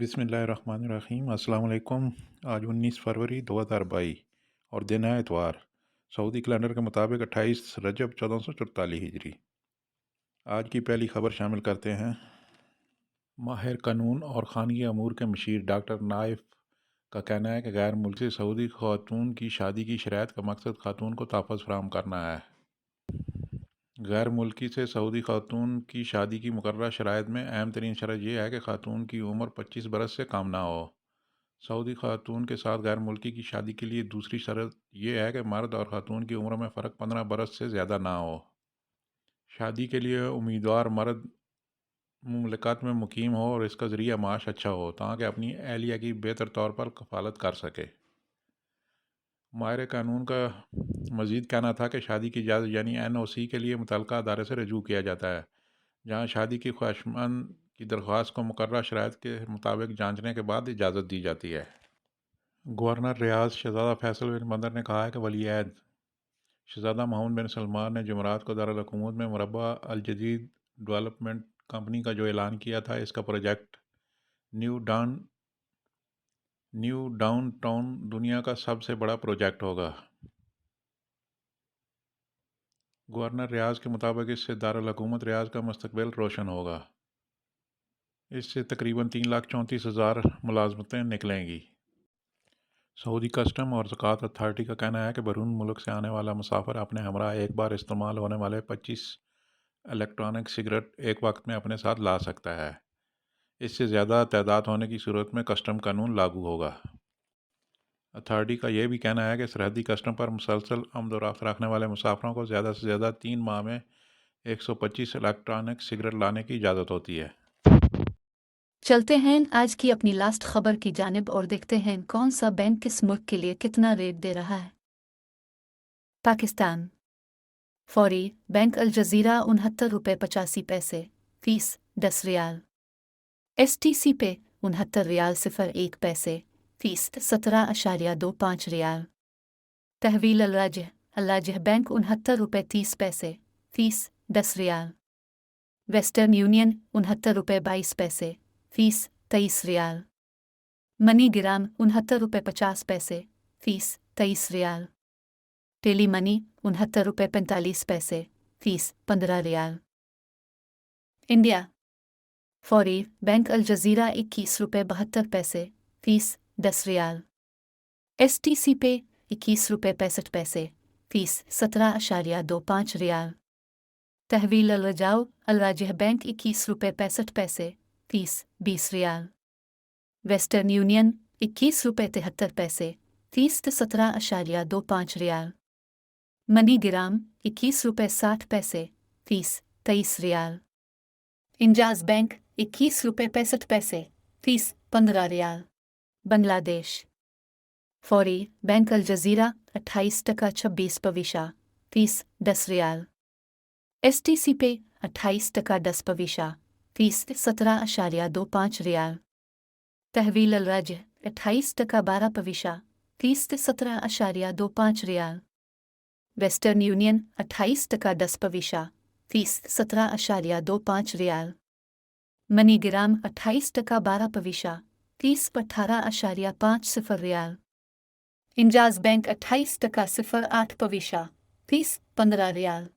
बिस्मिल्लाहिर्रहमानिर्रहीम। अस्सलाम वालेकुम। आज 19 फरवरी 2022 और दिन है इतवार। सऊदी कैलेंडर के मुताबिक 28 रजब 1444 हिजरी। आज की पहली खबर शामिल करते हैं। माहिर कानून और खानगी अमूर के मशीर डॉक्टर नाइफ का कहना है कि गैर मुल्की सऊदी खातून की शादी की शराइत का मकसद खातून को तहफ़्फ़ुज़ फराहम करना है। गैर मुल्की से सऊदी खातून की शादी की मुकर्ररा शराइत में अहम तरीन शर्त यह है कि खातून की उम्र 25 बरस से कम ना हो। सऊदी खातून के साथ गैर मुल्की की शादी के लिए दूसरी शर्त यह है कि मर्द और खातून की उम्र में फ़र्क 15 बरस से ज़्यादा ना हो। शादी के लिए उम्मीदवार मर्द मुमलकत में मुकीम हो और इसका ज़रिया माश अच्छा हो ताकि अपनी अहलिया की बेहतर तौर पर कफ़ालत कर सके। माहिर कानून का मज़ीद कहना था कि शादी की इजाज़त यानी NOC के लिए मुतल्लिक़ा अदारे से रजू किया जाता है, जहाँ शादी की ख्वाहिशमंद की दरख्वास्त को मुकर्ररा शराइत के मुताबिक जांचने के बाद इजाज़त दी जाती है। गवर्नर रियाज शहज़ादा फैसल बिन बंदर ने कहा है कि वली-ए-अहद शहज़ादा मोहम्मद बिन सलमान ने जुमेरात को दारुल-हुकूमत में मुरब्बा अल जदीद डेवलपमेंट कंपनी का जो ऐलान किया था, इसका प्रोजेक्ट न्यू डाउनटाउन दुनिया का सबसे बड़ा प्रोजेक्ट होगा। गवर्नर रियाज के मुताबिक इससे दारुल-हुकूमत रियाज का मुस्तकबिल रोशन होगा। इससे तकरीबन 3,34,000 मुलाजमतें निकलेंगी। सऊदी कस्टम और ज़कात अथॉरिटी का कहना है कि बैरून मुल्क से आने वाला मुसाफिर अपने हमरा एक बार इस्तेमाल होने वाले 25 इलेक्ट्रॉनिक सिगरेट एक वक्त में अपने साथ ला सकता है। इससे ज़्यादा तादाद होने की सूरत में कस्टम कानून लागू होगा। अथॉरिटी का यह भी कहना है कि सरहदी कस्टम पर मुसलसल आमद-ओ-रफ्त रखने वाले मुसाफिरों को ज़्यादा से ज़्यादा 3 माह में 125 इलेक्ट्रॉनिक सिगरेट लाने की इजाज़त होती है। चलते हैं आज की अपनी लास्ट खबर की जानिब और देखते हैं कौन सा बैंक किस मुल्क के लिए कितना रेट दे रहा है। पाकिस्तान फौरी बैंक अल जज़ीरा 69 रुपये 85 पैसे फीस 10 रियाल। STC पे 69 रियाल 01 पैसे फीस 17.25 रियाल। तहवील अल-राजिह बैंक 69 रुपये 30 पैसे फीस 10 रियाल। वेस्टर्न यूनियन 69 रुपये 22 पैसे फीस 23 रियाल। मनी ग्राम 69 रुपये 50 पैसे फीस 23 रियाल। टेली मनी 69 रुपये 45 पैसे फीस 15 रियाल। इंडिया फौरी बैंक अल जज़ीरा 21 रुपये 72 पैसे फीस 10 रियाल। STC पे 21 रुपये 65 पैसे फीस 17.25 रियाल। तहवील अल-राजिह बैंक 21 रुपये 65 पैसे फीस 20 रियाल। वेस्टर्न यूनियन 21 रुपये 73 पैसे फीस 17.25 रियाल। मनी ग्राम 21 रुपये 60 पैसे फीस 23 रियाल। इंजाज बैंक 21 रुपये 65 पैसे फीस 15 रियाल। बांग्लादेश फौरी बैंक अल जज़ीरा 28.26 फीस 10 रियाल। STC पे 28.10 फीस 17.25 रियाल। तहवील अल-राजिह 28.12 फीस 17.25 रियाल। वेस्टर्न यूनियन 28.10 फीस 17.25 रियाल। मनी ग्राम 28.12 फीस 18.50 रियाल। Enjaz bank 28.08 fees 15 riyal.